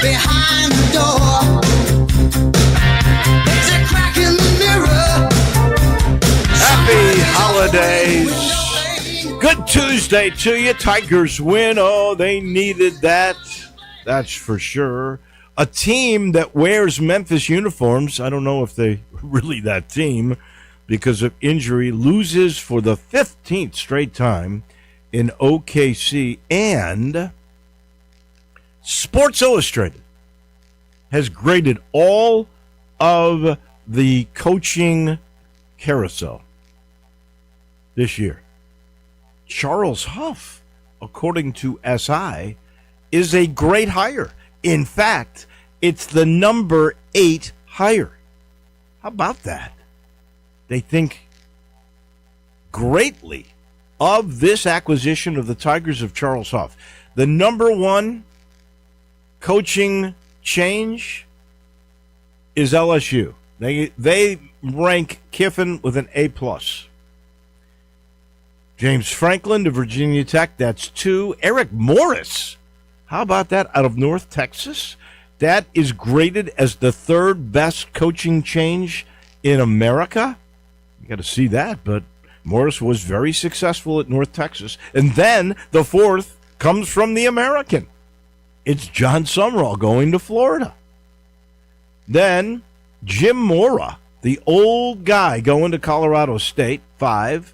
behind the door. There's a crack in the mirror. Happy holidays. Good Tuesday to you. Tigers win. Oh, they needed that. That's for sure. A team that wears Memphis uniforms, I don't know if they really that team, because of injury, loses for the 15th straight time in OKC. And Sports Illustrated has graded all of the coaching carousel this year. Charles Huff, according to SI, is a great hire. In fact, it's the number 8 hire. How about that? They think greatly of this acquisition of the Tigers of Charles Huff. The number 1 coaching change is LSU. They rank Kiffin with an A+. James Franklin to Virginia Tech, that's 2. Eric Morris, how about that, out of North Texas? That is graded as the 3rd best coaching change in America. You got to see that, but Morris was very successful at North Texas. And then the 4th comes from the American. It's John Sumrall going to Florida. Then Jim Mora, the old guy, going to Colorado State, 5.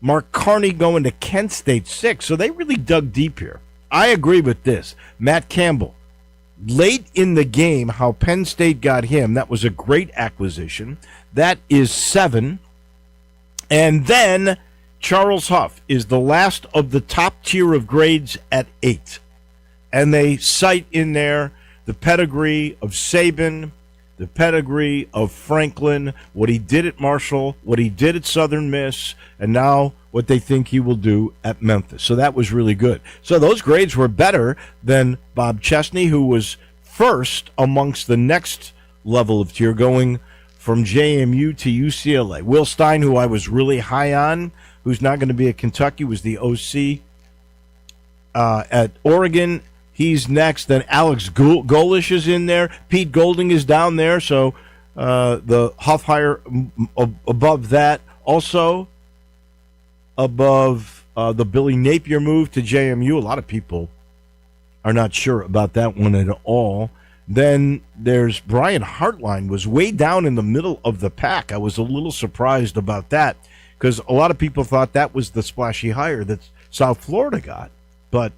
Mark Carney going to Kent State, 6. So they really dug deep here. I agree with this. Matt Campbell, late in the game, how Penn State got him, that was a great acquisition. That is 7. And then Charles Huff is the last of the top tier of grades at 8. And they cite in there the pedigree of Saban, the pedigree of Franklin, what he did at Marshall, what he did at Southern Miss, and now what they think he will do at Memphis. So that was really good. So those grades were better than Bob Chesney, who was first amongst the next level of tier, going from JMU to UCLA. Will Stein, who I was really high on, who's not going to be at Kentucky, was the OC at Oregon. He's next. Then Alex Golish is in there. Pete Golding is down there. So the Huff hire above that. Also above the Billy Napier move to JMU. A lot of people are not sure about that one at all. Then there's Brian Hartline, was way down in the middle of the pack. I was a little surprised about that because a lot of people thought that was the splashy hire that South Florida got. But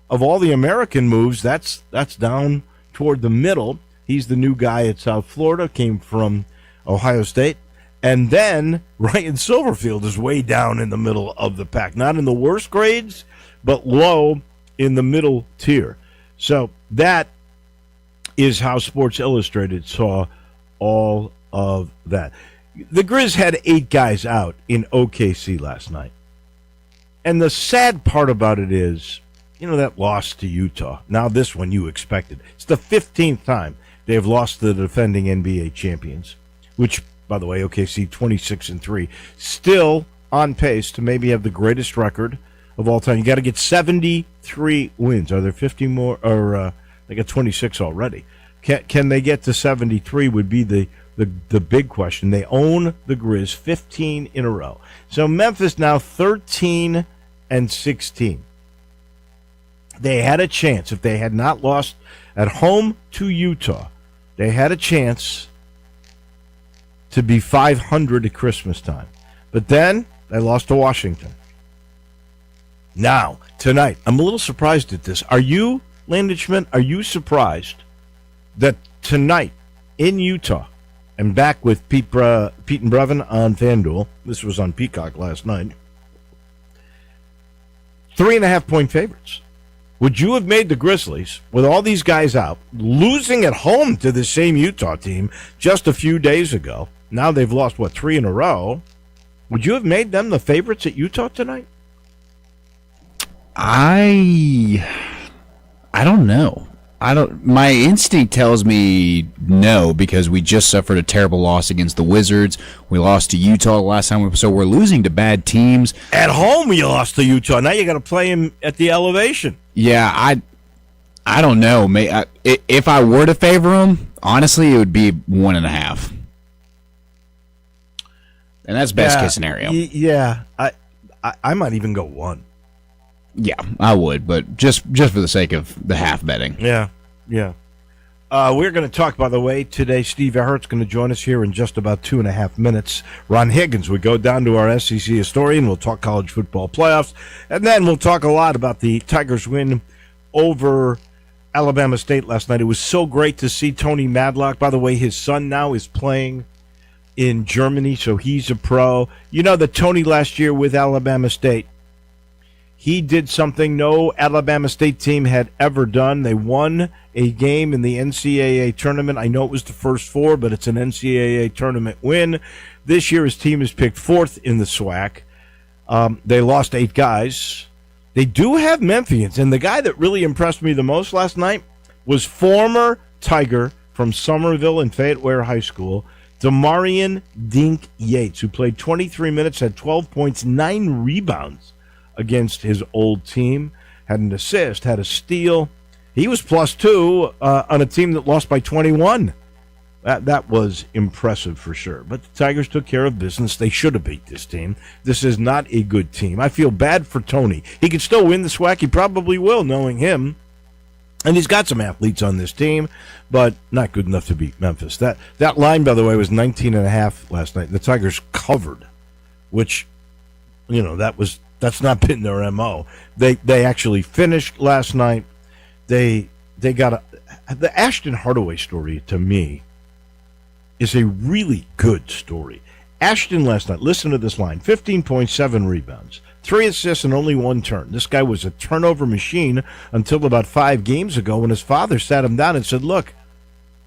of all the American moves, that's down toward the middle. He's the new guy at South Florida, came from Ohio State. And then Ryan Silverfield is way down in the middle of the pack. Not in the worst grades, but low in the middle tier. So that is how Sports Illustrated saw all of that. The Grizz had 8 guys out in OKC last night. And the sad part about it is, you know, that loss to Utah. Now this one you expected. It's the 15th time they have lost to the defending NBA champions, which, by the way, OKC 26-3, still on pace to maybe have the greatest record of all time. You got to get 73 wins. Are there 50 more? Or they got 26 already. Can they get to 73? Would be the big question. They own the Grizz 15 in a row. So Memphis now 13-16. They had a chance. If they had not lost at home to Utah, they had a chance to be 500 at Christmas time. But then they lost to Washington. Now, tonight, I'm a little surprised at this. Are you, Landon Schmidt, are you surprised that tonight in Utah, and back with Pete and Brevin on FanDuel, this was on Peacock last night, 3.5-point favorites? Would you have made the Grizzlies, with all these guys out, losing at home to the same Utah team just a few days ago? Now they've lost, 3 in a row. Would you have made them the favorites at Utah tonight? I don't know. My instinct tells me no, because we just suffered a terrible loss against the Wizards. We lost to Utah last time, so we're losing to bad teams. At home, you lost to Utah. Now you got to play him at the elevation. Yeah, I don't know. If I were to favor them, honestly, it would be 1.5. And that's best case scenario. I might even go 1. Yeah, I would, but just for the sake of the half betting. Yeah. We're going to talk, by the way, today. Steve Ehrhart's going to join us here in just about 2.5 minutes. Ron Higgins, we go down to our SEC historian. We'll talk college football playoffs, and then we'll talk a lot about the Tigers' win over Alabama State last night. It was so great to see Tony Madlock. By the way, his son now is playing in Germany, so he's a pro. You know that Tony last year with Alabama State, he did something no Alabama State team had ever done. They won a game in the NCAA tournament. I know it was the first 4, but it's an NCAA tournament win. This year his team is picked 4th in the SWAC. They lost 8 guys. They do have Memphians, and the guy that really impressed me the most last night was former Tiger from Somerville and Fayette-Ware High School, Demarion Dink Yates, who played 23 minutes, had 12 points, 9 rebounds against his old team, had an assist, had a steal. He was +2 on a team that lost by 21. That was impressive for sure. But the Tigers took care of business. They should have beat this team. This is not a good team. I feel bad for Tony. He could still win the SWAC. He probably will, knowing him. And he's got some athletes on this team, but not good enough to beat Memphis. That line, by the way, was 19.5 last night. The Tigers covered, which, that's not been their MO. They actually finished last night. They got the Ashton Hardaway story, to me, is a really good story. Ashton last night, listen to this line, 15.7 rebounds, 3 assists and only 1 turn. This guy was a turnover machine until about 5 games ago when his father sat him down and said, look,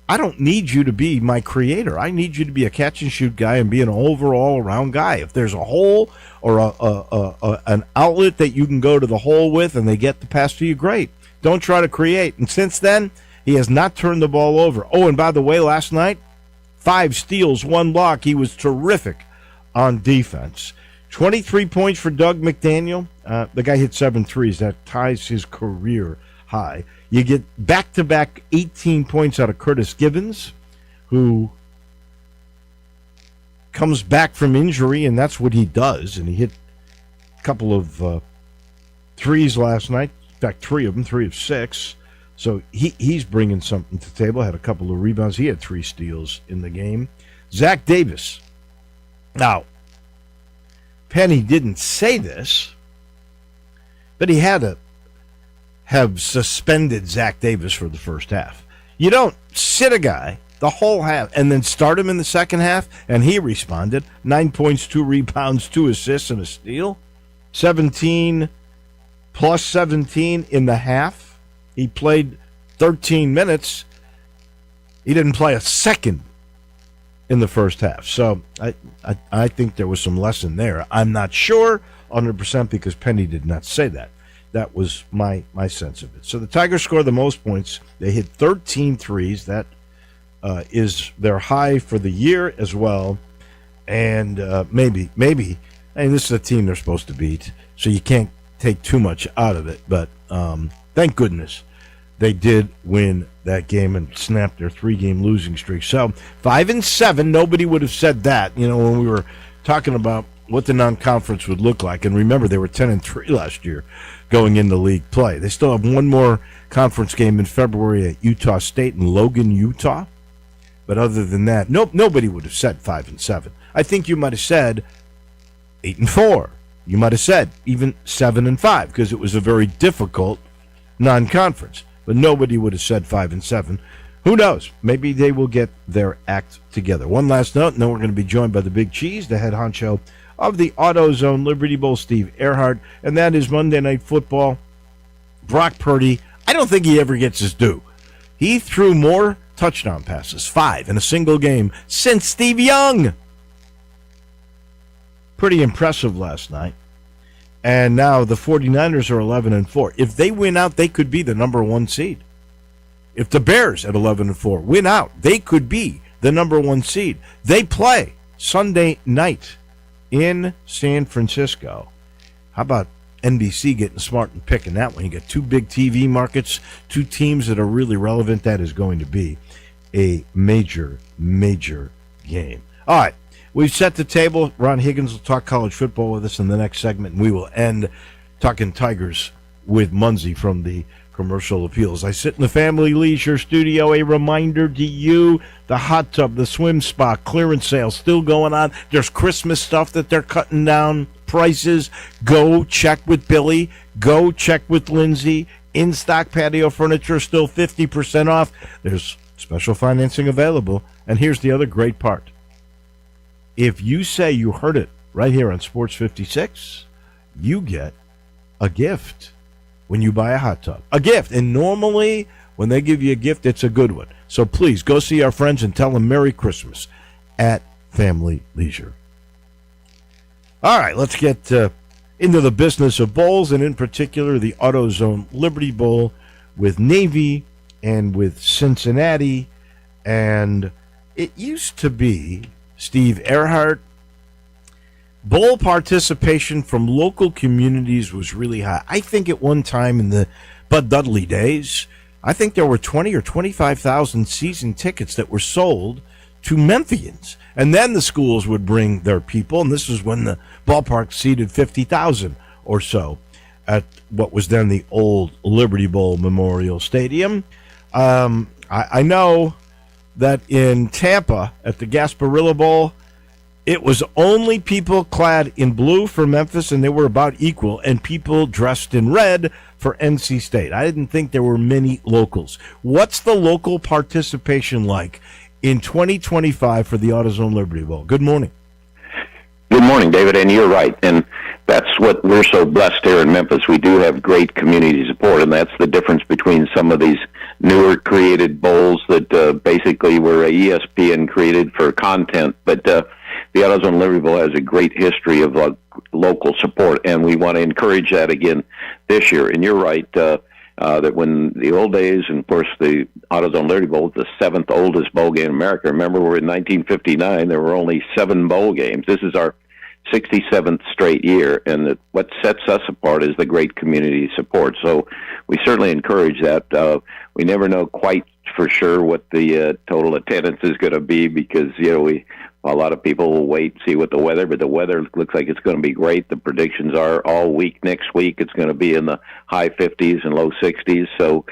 I don't need you to be my creator. I need you to be a catch-and-shoot guy and be an overall around guy. If there's a hole or an outlet that you can go to the hole with and they get the pass to you, great. Don't try to create. And since then, he has not turned the ball over. Oh, and by the way, last night, 5 steals, 1 block. He was terrific on defense. 23 points for Doug McDaniel. The guy hit 7 threes. That ties his career high. You get back-to-back 18 points out of Curtis Gibbons, who comes back from injury, and that's what he does. And he hit a couple of threes last night. In fact, 3 of them, 3 of 6. So he's bringing something to the table. Had a couple of rebounds. He had 3 steals in the game. Zach Davis. Now, Penny didn't say this, but he had to have suspended Zach Davis for the first half. You don't sit a guy the whole half and then start him in the second half, and he responded. 9 points, 2 rebounds, 2 assists, and a steal. 17 plus 17 in the half. He played 13 minutes. He didn't play a second in the first half. So I think there was some lesson there. I'm not sure 100% because Penny did not say that. That was my sense of it. So the Tigers scored the most points. They hit 13 threes. That is their high for the year as well. And maybe, and this is a team they're supposed to beat, so you can't take too much out of it. But thank goodness they did win that game and snapped their 3-game losing streak. So 5-7, nobody would have said that, when we were talking about what the non-conference would look like. And remember, they were 10-3 last year going into league play. They still have one more conference game in February at Utah State in Logan, Utah. But other than that, nobody would have said 5-7. I think you might have said 8-4. You might have said even 7-5 because it was a very difficult non-conference. But nobody would have said 5-7. Who knows? Maybe they will get their act together. One last note, and then we're going to be joined by the Big Cheese, the head honcho of the AutoZone Liberty Bowl, Steve Ehrhart, and that is Monday Night Football. Brock Purdy, I don't think he ever gets his due. He threw more touchdown passes, 5 in a single game, since Steve Young. Pretty impressive last night. And now the 49ers are 11-4. If they win out, they could be the number 1 seed. If the Bears at 11-4 win out, they could be the number 1 seed. They play Sunday night in San Francisco. How about NBC getting smart and picking that one. You got two big TV markets, two teams that are really relevant. That is going to be a major, major game. All right, we've set the table. Ron Higgins will talk college football with us in the next segment, and we will end talking Tigers with Munsey from the Commercial Appeals. I sit in the Family Leisure studio. A reminder to you, the hot tub, the swim spa, clearance sale still going on. There's Christmas stuff that they're cutting down prices. Go check with Billy. Go check with Lindsay. In-stock patio furniture still 50% off. There's special financing available. And here's the other great part. If you say you heard it right here on Sports 56, you get a gift when you buy a hot tub. A gift. And normally, when they give you a gift, it's a good one. So please, go see our friends and tell them Merry Christmas at Family Leisure. All right, let's get into the business of bowls, and in particular, the AutoZone Liberty Bowl with Navy and with Cincinnati. And it used to be, Steve Earhart, bowl participation from local communities was really high. I think at one time in the Bud Dudley days, I think there were 20 or 25,000 season tickets that were sold to Memphians. And then the schools would bring their people, and this was when the ballpark seated 50,000 or so at what was then the old Liberty Bowl Memorial Stadium. I know that in Tampa at the Gasparilla Bowl, it was only people clad in blue for Memphis, and they were about equal, and people dressed in red for NC State. I didn't think there were many locals. What's the local participation like in 2025 for the AutoZone Liberty Bowl? Good morning. Good morning, David, and you're right, and that's what we're so blessed here in Memphis. We do have great community support, and that's the difference between some of these newer created bowls that basically were ESPN created for content, but the AutoZone Liberty Bowl has a great history of local support, and we want to encourage that again this year. And you're right, that when the old days, and of course the AutoZone Liberty Bowl was the seventh oldest bowl game in America. Remember, we're in 1959. There were only 7 bowl games. This is our 67th straight year, and what sets us apart is the great community support. So we certainly encourage that. We never know quite for sure what the total attendance is going to be because, a lot of people will wait and see what the weather, but the weather looks like it's going to be great. The predictions are all week next week. It's going to be in the high 50s and low 60s. So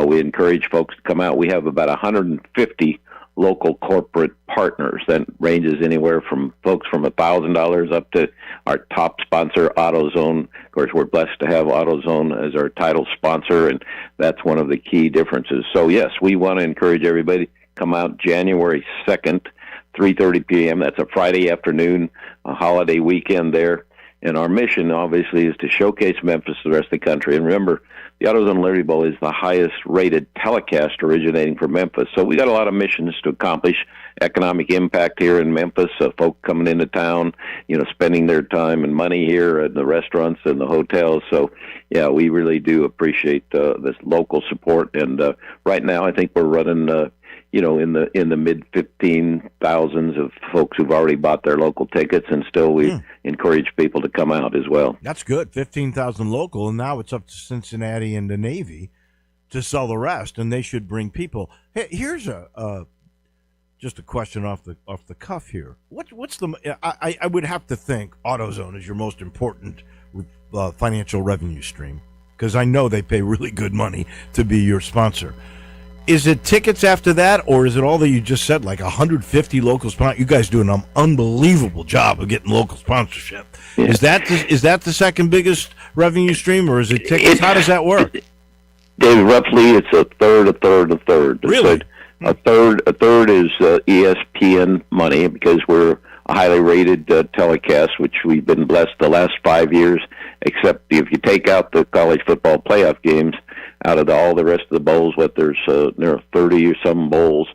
we encourage folks to come out. We have about 150 local corporate partners that ranges anywhere from folks from $1,000 up to our top sponsor, AutoZone. Of course, we're blessed to have AutoZone as our title sponsor, and that's one of the key differences. So, yes, we want to encourage everybody to come out January 2nd, 3:30 p.m. That's a Friday afternoon, a holiday weekend there. And our mission, obviously, is to showcase Memphis to the rest of the country. And remember, the AutoZone Liberty Bowl is the highest-rated telecast originating from Memphis. So we got a lot of missions to accomplish. Economic impact here in Memphis, folk coming into town, spending their time and money here at the restaurants and the hotels. So, yeah, we really do appreciate this local support. And right now, I think we're running in the mid 15,000s of folks who've already bought their local tickets, and still we encourage people to come out as well. That's good, 15,000 local, and now it's up to Cincinnati and the Navy to sell the rest, and they should bring people. Hey, here's just a question off the cuff here. What's the? I would have to think AutoZone is your most important financial revenue stream because I know they pay really good money to be your sponsor. Is it tickets after that, or is it all that you just said, like 150 local sponsors? You guys do an unbelievable job of getting local sponsorship. Yeah. Is that the second biggest revenue stream, or is it tickets? How does that work? Dave, roughly it's a third. Really? A third is ESPN money because we're a highly rated telecast, which we've been blessed the last 5 years, except if you take out the college football playoff games, out of all the rest of the bowls, there are 30 or some bowls.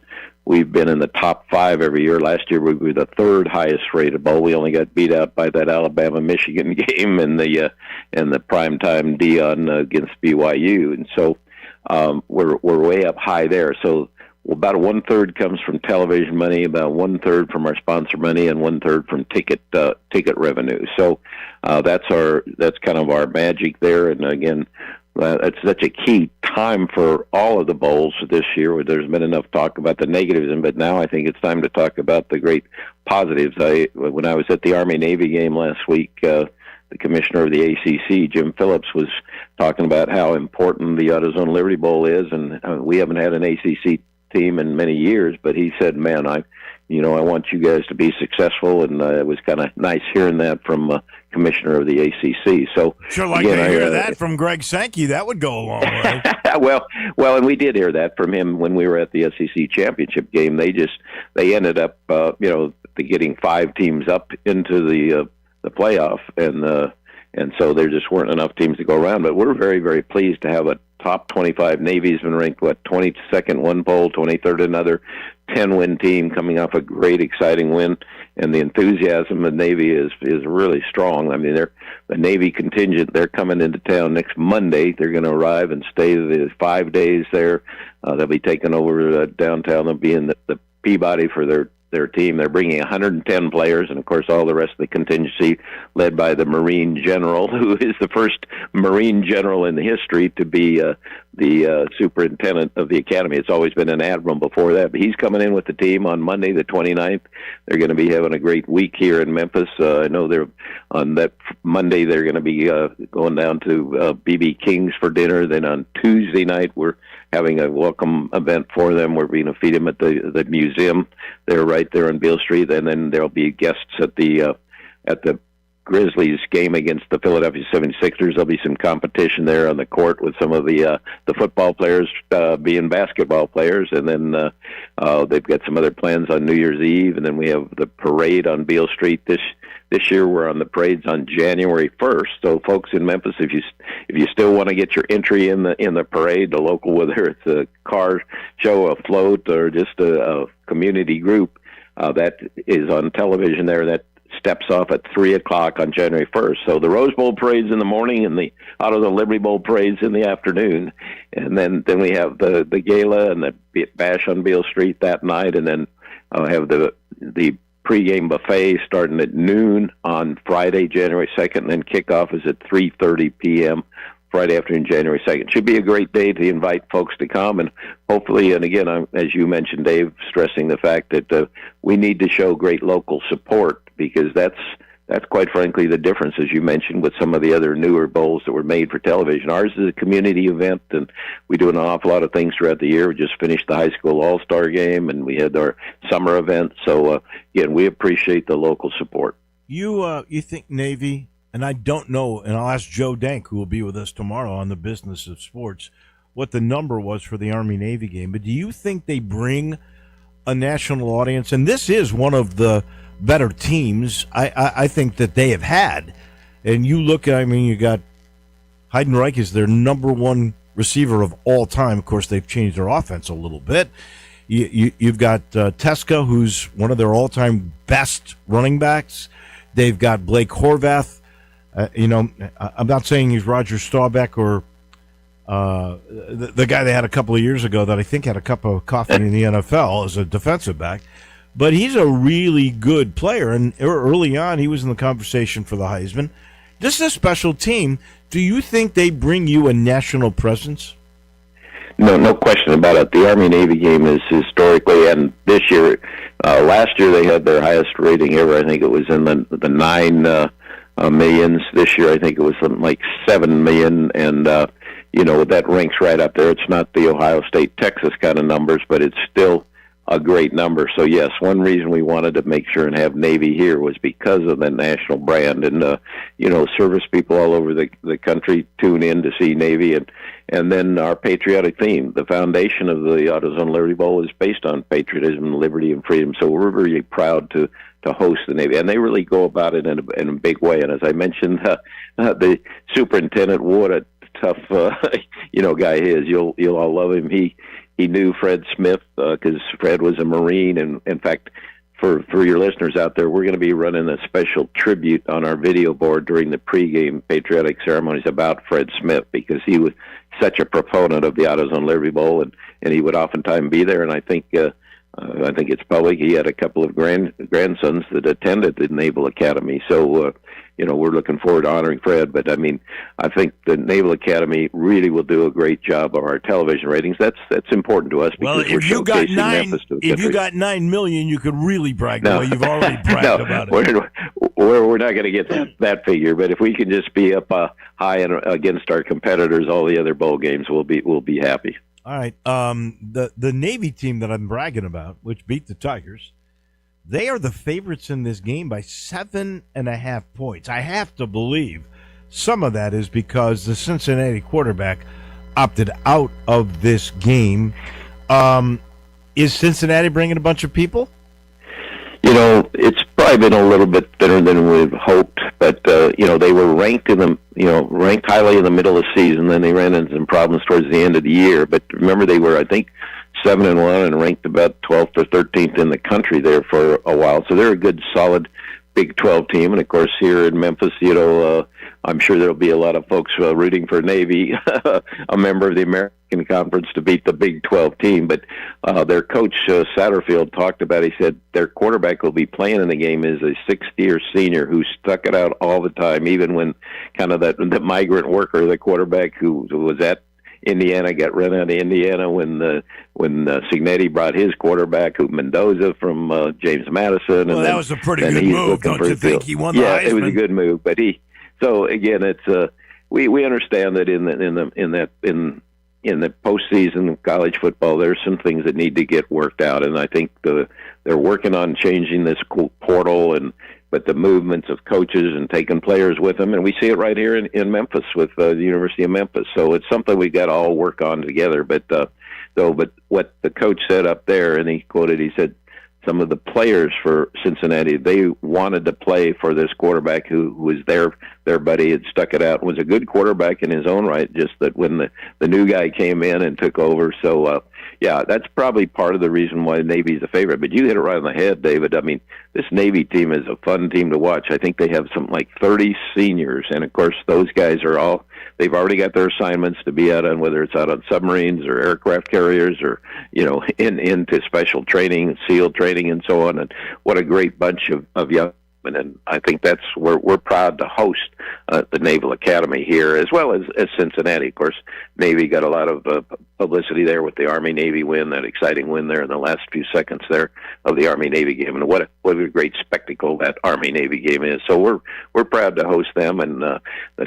We've been in the top 5 every year. Last year we were the third highest rated bowl. We only got beat out by that Alabama-Michigan game and the primetime Dion against BYU, and so we're way up high there. So about 1/3 comes from television money, about 1/3 from our sponsor money, and 1/3 from ticket revenue. So that's kind of our magic there. And again, it's such a key time for all of the bowls this year, where there's been enough talk about the negatives, but now I think it's time to talk about the great positives. When I was at the Army-Navy game last week, the commissioner of the ACC, Jim Phillips, was talking about how important the AutoZone Liberty Bowl is, and we haven't had an ACC team in many years, but he said, man, I want you guys to be successful, and it was kind of nice hearing that from commissioner of the ACC. So sure, like again, to hear that from Greg Sankey, that would go a long way. well, and we did hear that from him when we were at the SEC championship game. They ended up, getting 5 teams up into the playoff, and so there just weren't enough teams to go around. But we're very, very pleased to have a top 25. Navy's been ranked 22nd one poll, 23rd another, 10-win team coming off a great, exciting win, and the enthusiasm of Navy is really strong. I mean, the Navy contingent, they're coming into town next Monday. They're going to arrive and stay the 5 days there. They'll be taking over downtown. They'll be in the Peabody for their team. They're bringing 110 players, and of course all the rest of the contingency led by the Marine General, who is the first Marine General in the history to be the superintendent of the academy. It's always been an admiral before that, but he's coming in with the team on Monday the 29th. They're going to be having a great week here in Memphis. I know they're on that Monday they're going to be going down to BB King's for dinner. Then on Tuesday night we're having a welcome event for them. We're going to feed them at the museum. They're right there on Beale Street, and then there'll be guests at the Grizzlies game against the Philadelphia 76ers. There'll be some competition there on the court with some of the football players being basketball players, and then they've got some other plans on New Year's Eve, and then we have the parade on Beale Street. This year we're on the parades on January 1st. So folks in Memphis, if you still want to get your entry in the parade, the local, whether it's a car show, a float, or just a community group, that is on television there. That steps off at 3 o'clock on January 1st. So the Rose Bowl parade's in the morning and the AutoZone Liberty Bowl parade's in the afternoon. And then we have the gala and the bash on Beale Street that night, and then have the pregame buffet starting at noon on Friday, January 2nd, and then kickoff is at 3:30 p.m. Friday afternoon, January 2nd. Should be a great day to invite folks to come, and hopefully, and again, as you mentioned, Dave, stressing the fact that we need to show great local support, because that's quite frankly the difference, as you mentioned, with some of the other newer bowls that were made for television. Ours is a community event, and we do an awful lot of things throughout the year. We just finished the high school all-star game, and we had our summer event. So, again, we appreciate the local support. You think Navy, and I don't know, and I'll ask Joe Dank, who will be with us tomorrow on the Business of Sports, what the number was for the Army-Navy game, but do you think they bring a national audience? And this is one of the better teams I think that they have had. And you look at, you got Heidenreich is their number one receiver of all time. Of course, they've changed their offense a little bit. You've got Teska, who's one of their all-time best running backs. They've got Blake Horvath. I'm not saying he's Roger Staubach or the guy they had a couple of years ago that I think had a cup of coffee in the NFL as a defensive back. But he's a really good player, and early on he was in the conversation for the Heisman. This is a special team. Do you think they bring you a national presence? No question about it. The Army-Navy game is historically, and this year, last year they had their highest rating ever. I think it was in the 9 millions. This year I think it was something like 7 million, and that ranks right up there. It's not the Ohio State, Texas kind of numbers, but it's still a great number. So yes, one reason we wanted to make sure and have Navy here was because of the national brand, and service people all over the country tune in to see Navy, and then our patriotic theme. The foundation of the AutoZone Liberty Bowl is based on patriotism, liberty, and freedom. So we're really proud to host the Navy, and they really go about it in a big way. And as I mentioned, the superintendent, what a tough guy he is. You'll all love him. He knew Fred Smith because Fred was a Marine, and in fact, for your listeners out there, we're going to be running a special tribute on our video board during the pregame patriotic ceremonies about Fred Smith, because he such a proponent of the AutoZone Liberty Bowl, and he would oftentimes be there. And I think it's public. He had a couple of grandsons that attended the Naval Academy. So, we're looking forward to honoring Fred. But, I think the Naval Academy really will do a great job of our television ratings. That's important to us because we're showcasing Memphis to the country. If you got 9 million, you could really brag. No, you've already bragged about it. We're not going to get that figure. But if we can just be up high and against our competitors, all the other bowl games, we'll be happy. All right. The Navy team that I'm bragging about, which beat the Tigers, they are the favorites in this game by 7.5 points. I have to believe some of that is because the Cincinnati quarterback opted out of this game. Is Cincinnati bringing a bunch of people? It's probably been a little bit better than we've hoped, but they were ranked ranked highly in the middle of the season. Then they ran into some problems towards the end of the year. But remember, they were, I think, 7-1 and ranked about 12th or 13th in the country there for a while. So they're a good, solid Big 12 team. And of course, here in Memphis, I'm sure there'll be a lot of folks rooting for Navy, a member of the American Conference, to beat the Big 12 team. But their coach, Satterfield, talked about, he said their quarterback will be playing in the game is a sixth-year senior who stuck it out all the time, even when kind of the migrant worker, the quarterback who was at Indiana, got run out of Indiana when Cignetti brought his quarterback, who Mendoza from James Madison. Well, and that was a pretty good move, don't you think? He won the Heisman. Yeah, it was a good move, but so again, it's we understand that in the postseason of college football, there's some things that need to get worked out, and I think they're working on changing this portal but the movements of coaches and taking players with them, and we see it right here in Memphis with the University of Memphis. So it's something we got to all work on together. But what the coach said up there, and he said, some of the players for Cincinnati, they wanted to play for this quarterback who was their buddy, had stuck it out, was a good quarterback in his own right, just that when the new guy came in and took over. So, that's probably part of the reason why Navy's a favorite. But you hit it right on the head, David. This Navy team is a fun team to watch. I think they have something like 30 seniors, and of course those guys are they've already got their assignments to be out on, whether it's out on submarines or aircraft carriers or, into special training, SEAL training and so on. And what a great bunch of young men. And I think that's where we're proud to host the Naval Academy here, as well as Cincinnati. Of course, Navy got a lot of publicity there with the Army-Navy win, that exciting win there in the last few seconds there of the Army-Navy game. And what a great spectacle that Army-Navy game is. So we're proud to host them. And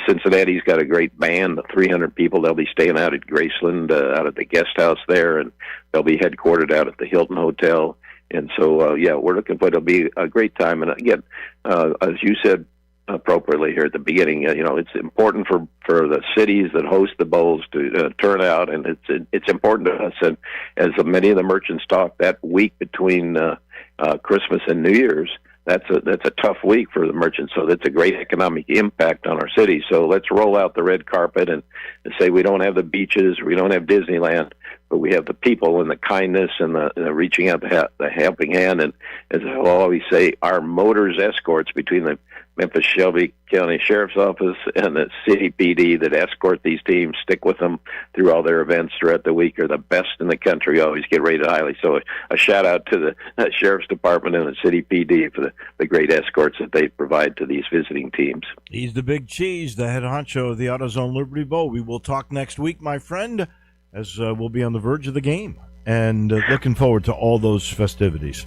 Cincinnati's got a great band, 300 people. They'll be staying out at Graceland, out at the guest house there, and they'll be headquartered out at the Hilton Hotel. And so, we're looking for it'll be a great time. And again, as you said appropriately here at the beginning, it's important for the cities that host the bowls to turn out, and it's important to us. And as many of the merchants talk, that week between Christmas and New Year's, that's a tough week for the merchants. So that's a great economic impact on our city. So let's roll out the red carpet and say we don't have the beaches, we don't have Disneyland, but we have the people and the kindness and the reaching out the helping hand. And as I'll always say, our motors escorts between the Memphis Shelby County Sheriff's Office and the City PD that escort these teams, stick with them through all their events throughout the week, are the best in the country, always get rated highly. So a shout out to the Sheriff's Department and the City PD for the great escorts that they provide to these visiting teams. He's the big cheese, the head honcho of the AutoZone Liberty Bowl. We will talk next week, my friend, as we'll be on the verge of the game, and looking forward to all those festivities.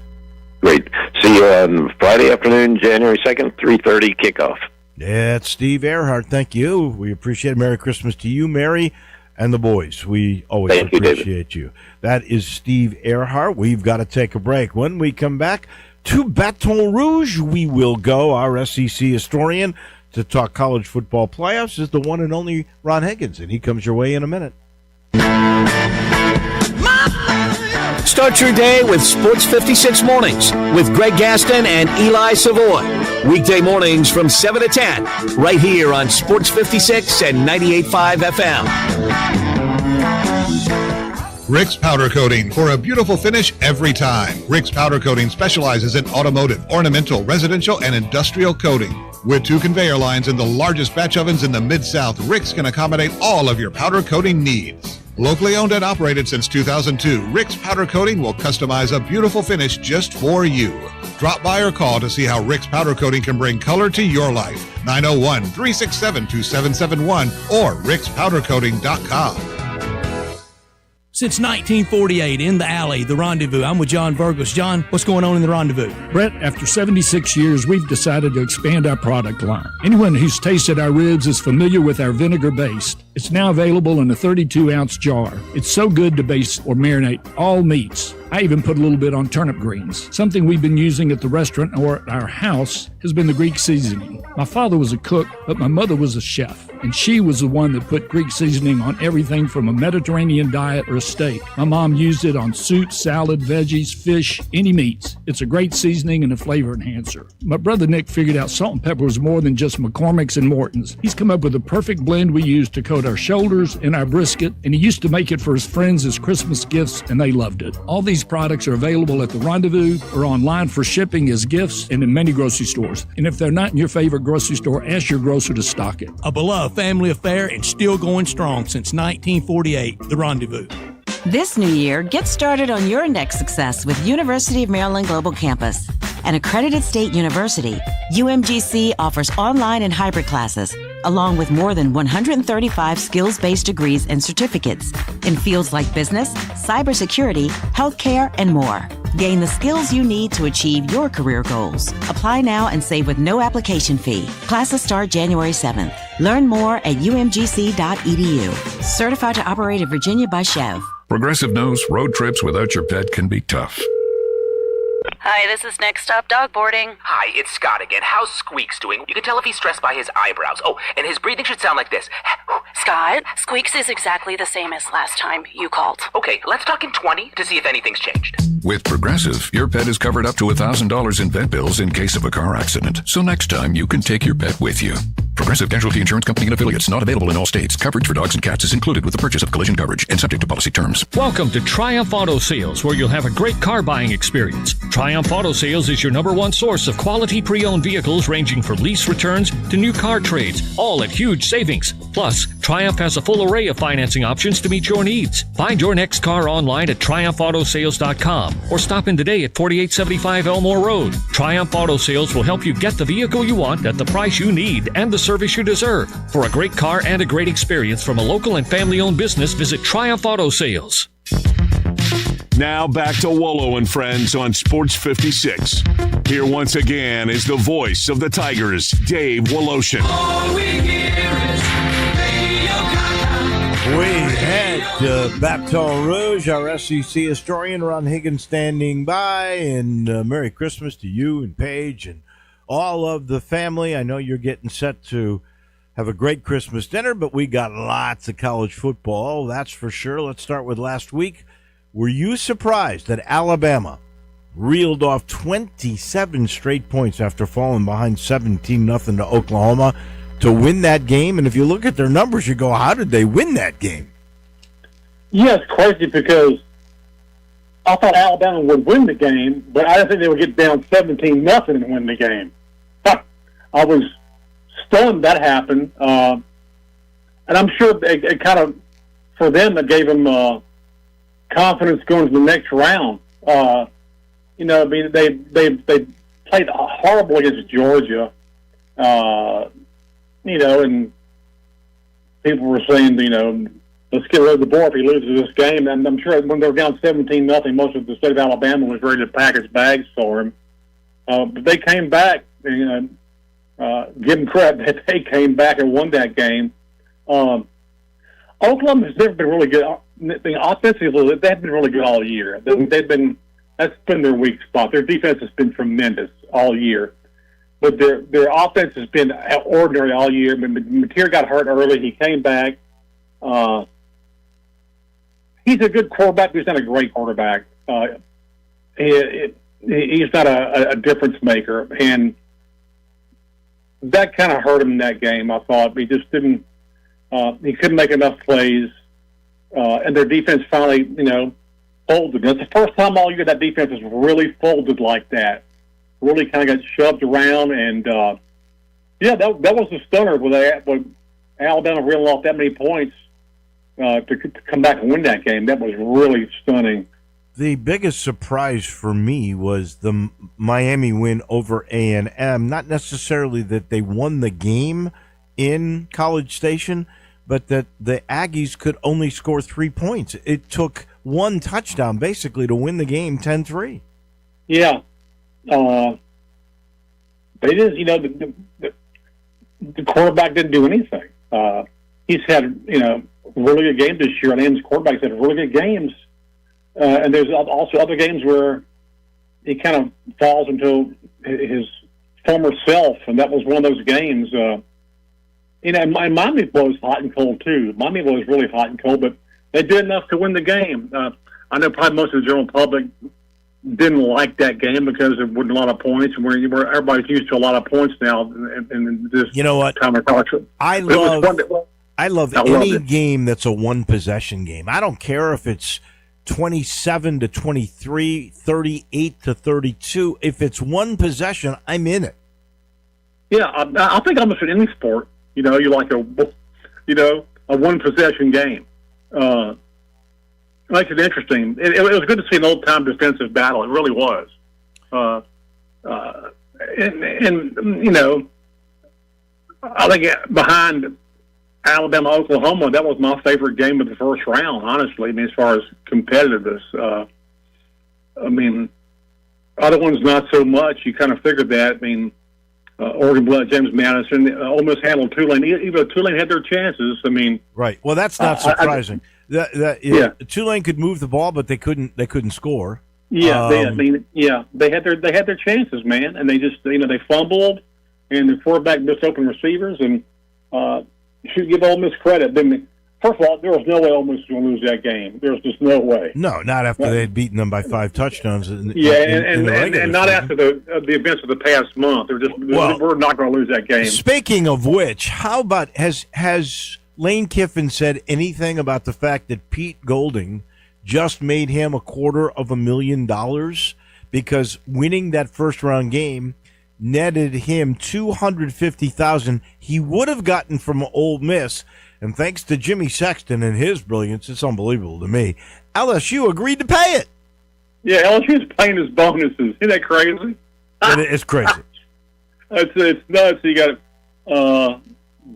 Great. See you on Friday afternoon, January 2nd, 3:30 kickoff. Yeah, it's Steve Earhart. Thank you. We appreciate it. Merry Christmas to you, Mary, and the boys. We always appreciate you. That is Steve Earhart. We've got to take a break. When we come back to Baton Rouge, we will go. Our SEC historian to talk college football playoffs is the one and only Ron Higgins, and he comes your way in a minute. Start your day with Sports 56 Mornings with Greg Gaston and Eli Savoy. Weekday mornings from 7 to 10, right here on Sports 56 and 98.5 FM. Rick's Powder Coating, for a beautiful finish every time. Rick's Powder Coating specializes in automotive, ornamental, residential, and industrial coating. With 2 conveyor lines and the largest batch ovens in the Mid-South, Rick's can accommodate all of your powder coating needs. Locally owned and operated since 2002, Rick's Powder Coating will customize a beautiful finish just for you. Drop by or call to see how Rick's Powder Coating can bring color to your life. 901-367-2771 or rickspowdercoating.com. Since 1948, in the alley, the Rendezvous. I'm with John Burgos. John, what's going on in the Rendezvous? Brett, after 76 years, we've decided to expand our product line. Anyone who's tasted our ribs is familiar with our vinegar base. It's now available in a 32-ounce jar. It's so good to baste or marinate all meats. I even put a little bit on turnip greens. Something we've been using at the restaurant or at our house has been the Greek seasoning. My father was a cook, but my mother was a chef, and she was the one that put Greek seasoning on everything from a Mediterranean diet or a steak. My mom used it on soup, salad, veggies, fish, any meats. It's a great seasoning and a flavor enhancer. My brother Nick figured out salt and pepper was more than just McCormick's and Morton's. He's come up with a perfect blend we use to coat our shoulders and our brisket, and he used to make it for his friends as Christmas gifts, and they loved it. All these products are available at the Rendezvous or online for shipping as gifts and in many grocery stores. And if they're not in your favorite grocery store, ask your grocer to stock it. A beloved family affair and still going strong since 1948, the Rendezvous. This new year, get started on your next success with University of Maryland Global Campus. An accredited state university, UMGC offers online and hybrid classes, along with more than 135 skills-based degrees and certificates in fields like business, cybersecurity, healthcare, and more. Gain the skills you need to achieve your career goals. Apply now and save with no application fee. Classes start January 7th. Learn more at umgc.edu. Certified to operate in Virginia by Chev. Progressive knows road trips without your pet can be tough. Hi, this is Next Stop Dog Boarding. Hi, it's Scott again. How's Squeaks doing? You can tell if he's stressed by his eyebrows. Oh, and his breathing should sound like this. Scott, Squeaks is exactly the same as last time you called. Okay, let's talk in 20 to see if anything's changed. With Progressive, your pet is covered up to $1,000 in vet bills in case of a car accident. So next time, you can take your pet with you. Progressive Casualty Insurance Company and affiliates, not available in all states. Coverage for dogs and cats is included with the purchase of collision coverage and subject to policy terms. Welcome to Triumph Auto Sales, where you'll have a great car buying experience. Triumph Auto Sales is your #1 source of quality pre-owned vehicles ranging from lease returns to new car trades, all at huge savings. Plus, Triumph has a full array of financing options to meet your needs. Find your next car online at triumphautosales.com or stop in today at 4875 Elmore Road. Triumph Auto Sales will help you get the vehicle you want at the price you need and the service you deserve. For a great car and a great experience from a local and family-owned business, visit Triumph Auto Sales. Now back to Wolo and Friends on Sports 56. Here once again is the voice of the Tigers, Dave Woloshin. All we hear is Radio Gaga. We head to Baton Rouge. Our SEC historian, Ron Higgins, standing by. And Merry Christmas to you and Paige and all of the family. I know you're getting set to have a great Christmas dinner, but we got lots of college football, that's for sure. Let's start with last week. Were you surprised that Alabama reeled off 27 straight points after falling behind 17-0 to Oklahoma to win that game? And if you look at their numbers, you go, how did they win that game? Yeah, it's crazy because I thought Alabama would win the game, but I didn't think they would get down 17-0 and win the game. I was stunned that happened. And I'm sure it kind of, for them, it gave them confidence going to the next round. I mean, they played horrible against Georgia, and people were saying, let's get rid of the board if he loses this game. And I'm sure when they were down 17-0, most of the state of Alabama was ready to pack its bags for him. But they came back, give them credit, they came back and won that game. Oklahoma's never been really good. Offensively, they've been really good all year. That's been their weak spot. Their defense has been tremendous all year, but their offense has been ordinary all year. Mateer got hurt early. He came back. He's a good quarterback, but he's not a great quarterback. He's not a difference maker, and that kind of hurt him in that game. I thought he just didn't. He couldn't make enough plays, and their defense finally, folded. That's the first time all year that defense has really folded like that. Really kind of got shoved around, and Yeah, that was a stunner when Alabama reeled off that many points to come back and win that game. That was really stunning. The biggest surprise for me was the Miami win over A&M. Not necessarily that they won the game in College Station, but that the Aggies could only score 3 points. It took one touchdown, basically, to win the game 10-3. Yeah. They didn't, the quarterback didn't do anything. He's had, really good games this year, and his quarterback's had really good games. And there's also other games where he kind of falls into his former self, and that was one of those games. And Miami was hot and cold, too. Miami was really hot and cold, but they did enough to win the game. I know probably most of the general public didn't like that game because it wasn't a lot of points, and where everybody's used to a lot of points now. And this time of college. I love any game that's a one-possession game. I don't care if it's 27-23, 38-32. If it's one possession, I'm in it. Yeah, I think almost in any sport, you like a one-possession game. Makes it interesting. It was good to see an old-time defensive battle. It really was. I think behind Alabama, Oklahoma, that was my favorite game of the first round, honestly. As far as competitiveness. Other ones not so much. You kind of figured that. Oregon Blood, James Madison, almost handled Tulane. Even though Tulane had their chances. Right. Well, that's not surprising. Tulane could move the ball, but they couldn't score. Yeah, they had their chances, man, and they just they fumbled, and the quarterback missed open receivers, and you should give Ole Miss credit. First of all, there was no way Ole Miss was going to lose that game. There was just no way. No, not after they had beaten them by 5 touchdowns. And not after the events of the past month. We're not going to lose that game. Speaking of which, how about has Lane Kiffin said anything about the fact that Pete Golding just made him $250,000 because winning that first-round game netted him $250,000 he would have gotten from Ole Miss. And thanks to Jimmy Sexton and his brilliance, it's unbelievable to me, LSU agreed to pay it. Yeah, LSU's paying his bonuses. Isn't that crazy? It's crazy. It's nuts. You got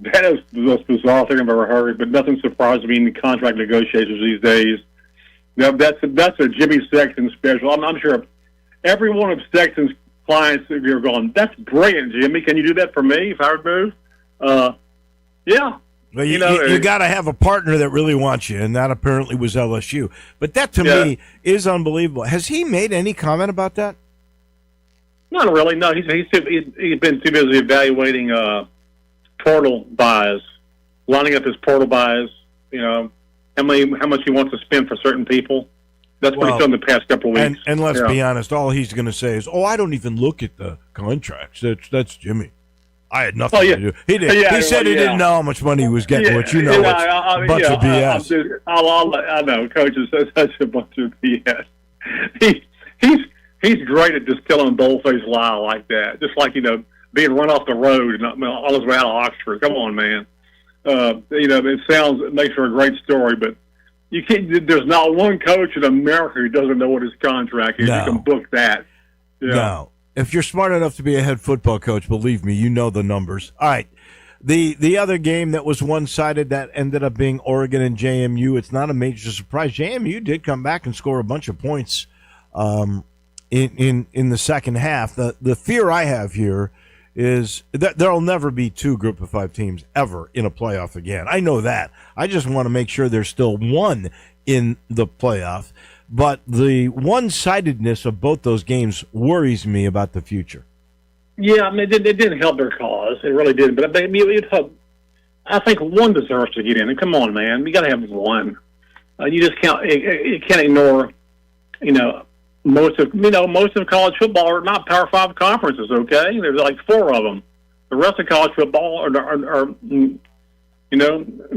that is the most bizarre thing I've ever heard, but nothing surprises me in the contract negotiations these days. That's a Jimmy Sexton special. I'm sure every one of Sexton's clients, if you're going, that's brilliant, Jimmy. Can you do that for me if I would move? Yeah. Well, you got to have a partner that really wants you, and that apparently was LSU. But that, to me, is unbelievable. Has he made any comment about that? Not really. No, he's been too busy evaluating portal buys, lining up his portal buys. How much he wants to spend for certain people. That's what he's done the past couple of weeks. And let's be honest, all he's going to say is, "I don't even look at the contracts. That's Jimmy. I had nothing to do." He did. He said he didn't know how much money he was getting, which a bunch of BS. I know, coaches. That's such a bunch of BS. He's great at just telling a bold-faced lie like that. Just like being run off the road and all his way out of Oxford. Come on, man. It makes for a great story, but you can't. There's not one coach in America who doesn't know what his contract is. No. You can book that. Yeah. No. If you're smart enough to be a head football coach, believe me, you know the numbers. All right. The other game that was one-sided that ended up being Oregon and JMU, it's not a major surprise. JMU did come back and score a bunch of points in the second half. The fear I have here is that there'll never be 2 Group of 5 teams ever in a playoff again. I know that. I just want to make sure there's still one in the playoff. But the one-sidedness of both those games worries me about the future. Yeah, it didn't help their cause. It really didn't. But I think one deserves to get in. And come on, man, you got to have one. You just can't. You can't ignore. Most of college football are not Power 5 conferences. Okay, there's like 4 of them. The rest of college football are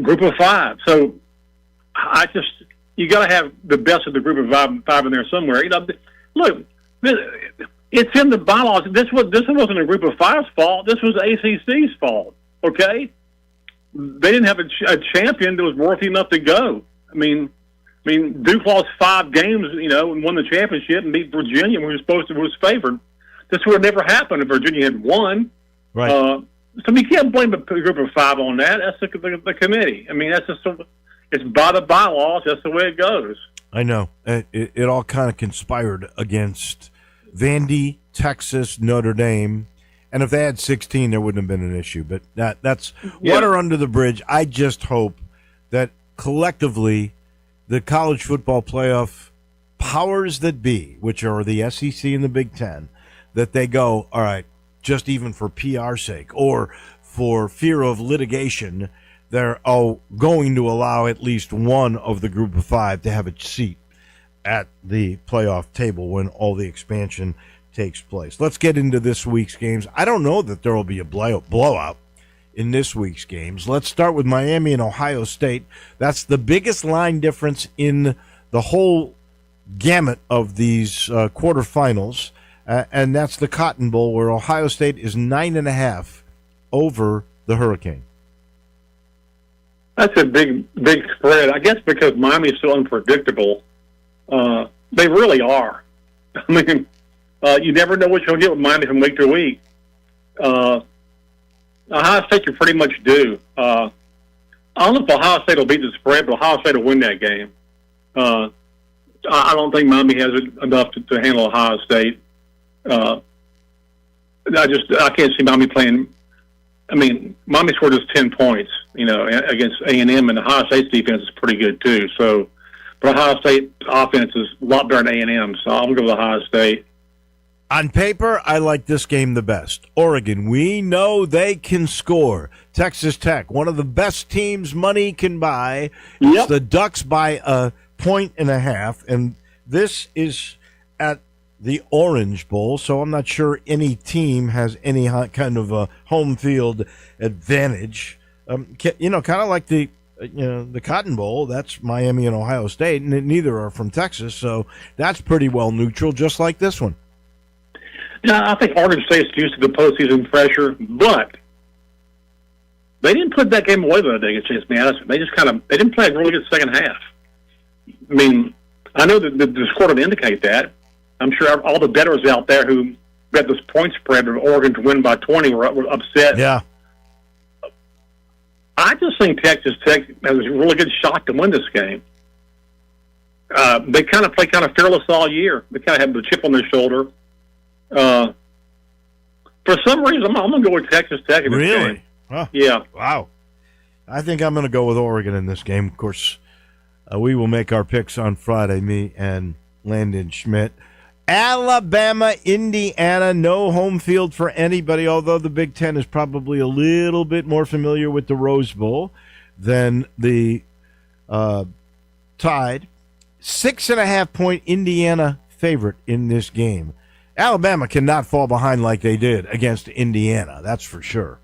Group of 5. So you got to have the best of the Group of 5 in there somewhere. Look, It's in the bylaws. This wasn't a Group of Five's fault. This was ACC's fault. Okay, they didn't have a champion that was worthy enough to go. I mean, Duke lost 5 games, and won the championship and beat Virginia. We was favored. This would have never happened if Virginia had won. Right. So we can't blame a Group of Five on that. That's the committee. I mean, that's just it's by the bylaws. That's the way it goes. I know. It all kind of conspired against Vandy, Texas, Notre Dame. And if they had 16, there wouldn't have been an issue. But that's water under the bridge. I just hope that collectively the college football playoff powers that be, which are the SEC and the Big Ten, that they go, all right, just even for PR sake or for fear of litigation, they're going to allow at least one of the Group of Five to have a seat at the playoff table when all the expansion takes place. Let's get into this week's games. I don't know that there will be a blowout in this week's games. Let's start with Miami and Ohio State. That's the biggest line difference in the whole gamut of these quarterfinals, and that's the Cotton Bowl, where Ohio State is 9.5 over the Hurricane. That's a big spread. I guess because Miami's so unpredictable. They really are. I mean, you never know what you'll get with Miami from week to week. Ohio State you pretty much do. I don't know if Ohio State will beat the spread, but Ohio State will win that game. I don't think Miami has enough to handle Ohio State. I can't see Miami playing. I mean, Miami scored just 10 points, against A&M, and Ohio State's defense is pretty good too. So, but Ohio State offense is a lot better than A&M, so I'm going to go with Ohio State. On paper, I like this game the best. Oregon, we know they can score. Texas Tech, one of the best teams money can buy. Yep. It's the Ducks by 1.5 points, and this is at the Orange Bowl, so I'm not sure any team has any kind of a home field advantage. Kind of like the Cotton Bowl. That's Miami and Ohio State, and neither are from Texas, so that's pretty well neutral, just like this one. Yeah, I think Oregon State's used to the postseason pressure, but they didn't put that game away the other day against Chase Madison. They didn't play a really good second half. I mean, I know that the score would indicate that. I'm sure all the bettors out there who bet this point spread of Oregon to win by 20 were upset. Yeah. I just think Texas Tech has a really good shot to win this game. They kind of play fearless all year. They kind of have the chip on their shoulder. For some reason, I'm going to go with Texas Tech in this game. Really? Huh. Yeah. Wow. I think I'm going to go with Oregon in this game. Of course, we will make our picks on Friday, me and Landon Schmidt. Alabama, Indiana, no home field for anybody, although the Big Ten is probably a little bit more familiar with the Rose Bowl than the Tide. 6.5 point Indiana favorite in this game. Alabama cannot fall behind like they did against Indiana, that's for sure.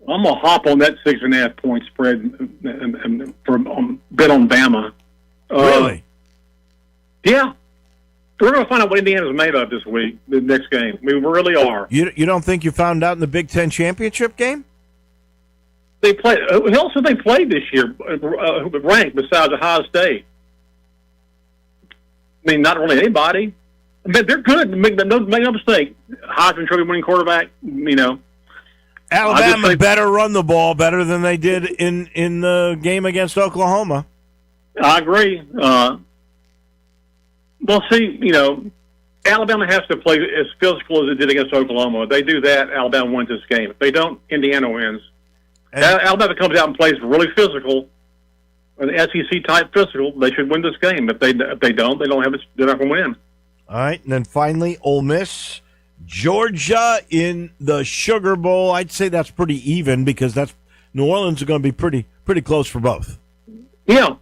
I'm going to hop on that 6.5 point spread and bet on Bama. Really? Yeah. We're going to find out what Indiana's made of this week, the next game. We really are. You don't think you found out in the Big Ten championship game? They played. Who else have they played this year? Ranked besides Ohio State. I mean, not really anybody. I mean, they're good. Make no mistake. Heisman Trophy winning quarterback. Alabama better run the ball better than they did in the game against Oklahoma. I agree. Well, see, Alabama has to play as physical as it did against Oklahoma. If they do that, Alabama wins this game. If they don't, Indiana wins. Alabama comes out and plays really physical, an SEC type physical. They should win this game. If they don't, they're not going to win. All right, and then finally, Ole Miss, Georgia in the Sugar Bowl. I'd say that's pretty even because New Orleans is going to be pretty close for both. Yeah.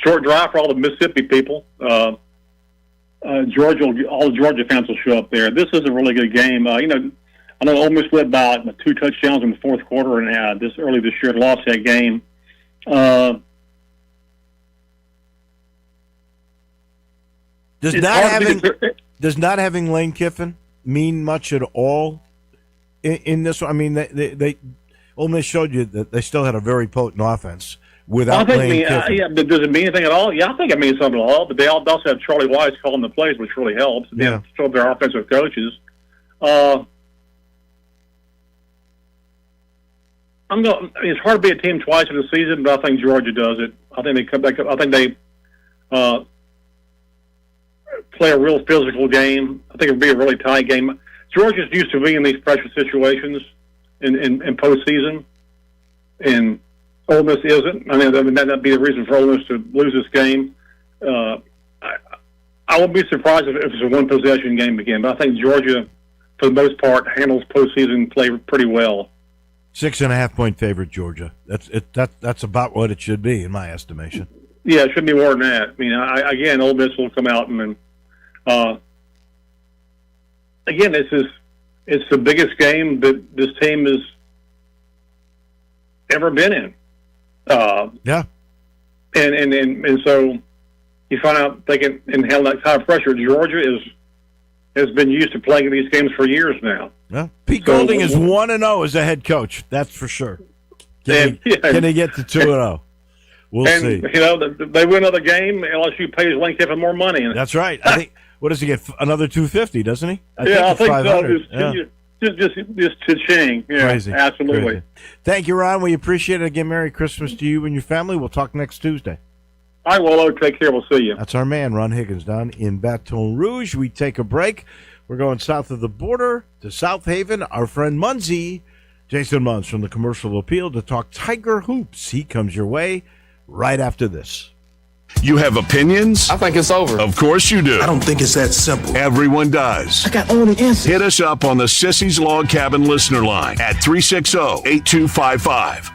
Short drive for all the Mississippi people. All the Georgia fans will show up there. This is a really good game. I know Ole Miss led by 2 touchdowns in the fourth quarter, and early this year lost that game. Does not having Lane Kiffin mean much at all in this one? I mean, they Ole Miss showed you that they still had a very potent offense without Lane Kiffin. Does it mean anything at all? Yeah, I think it means something at all. But they also have Charlie Weiss calling the plays, which really helps. And yeah. So their offensive coaches. It's hard to be a team twice in the season, but I think Georgia does it. I think they come back. I think they play a real physical game. I think it'll be a really tight game. Georgia's used to being in these pressure situations in postseason, and Ole Miss isn't. I mean, that'd be the reason for Ole Miss to lose this game. I won't be surprised if it's a one-possession game again, but I think Georgia, for the most part, handles postseason play pretty well. 6.5-point favorite, Georgia. That's about what it should be, in my estimation. Yeah, it shouldn't be more than that. I mean, again, Ole Miss will come out and again, it's the biggest game that this team has ever been in. Yeah. And so you find out they can handle that kind of pressure. Georgia has been used to playing these games for years now. Yeah. Pete Golding is 1-0 as a head coach. That's for sure. Can he get to 2-0? We'll see. You know, they win another game. LSU pays Lane Kiffin more money. That's right. I think. What does he get? Another $250, doesn't he? I think so. Just cha-ching. Yeah, crazy. Absolutely. Crazy. Thank you, Ron. We appreciate it. Again, Merry Christmas to you and your family. We'll talk next Tuesday. All right, Wolo. Take care. We'll see you. That's our man, Ron Higgins, down in Baton Rouge. We take a break. We're going south of the border to South Haven. Our friend Munzie, Jason Munz from the Commercial Appeal, to talk Tiger Hoops. He comes your way right after this. You have opinions? I think it's over. Of course you do. I don't think it's that simple. Everyone does. I got all the answers. Hit us up on the Sissy's Log Cabin listener line at 360-8255.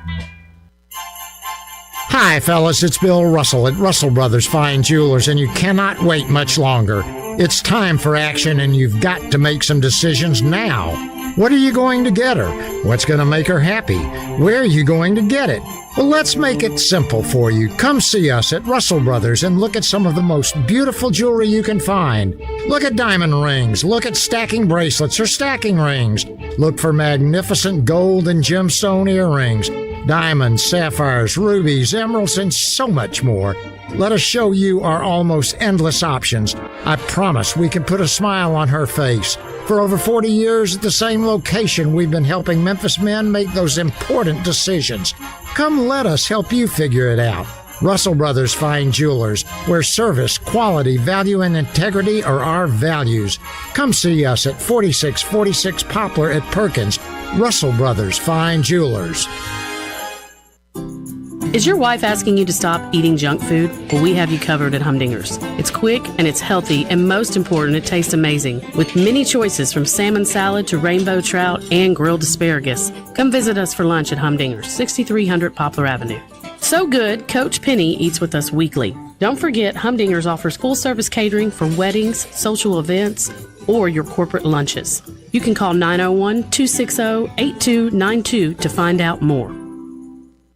Hi, fellas. It's Bill Russell at Russell Brothers Fine Jewelers, and you cannot wait much longer. It's time for action, and you've got to make some decisions now. What are you going to get her? What's going to make her happy? Where are you going to get it? Well, let's make it simple for you. Come see us at Russell Brothers and look at some of the most beautiful jewelry you can find. Look at diamond rings. Look at stacking bracelets or stacking rings. Look for magnificent gold and gemstone earrings, diamonds, sapphires, rubies, emeralds, and so much more. Let us show you our almost endless options. I promise we can put a smile on her face. For over 40 years at the same location, we've been helping Memphis men make those important decisions. Come let us help you figure it out. Russell Brothers Fine Jewelers, where service, quality, value, and integrity are our values. Come see us at 4646 Poplar at Perkins. Russell Brothers Fine Jewelers. Is your wife asking you to stop eating junk food? Well, we have you covered at Humdinger's. It's quick and it's healthy, and most important, it tastes amazing. With many choices from salmon salad to rainbow trout and grilled asparagus. Come visit us for lunch at Humdinger's, 6300 Poplar Avenue. So good, Coach Penny eats with us weekly. Don't forget, Humdinger's offers full-service catering for weddings, social events, or your corporate lunches. You can call 901-260-8292 to find out more.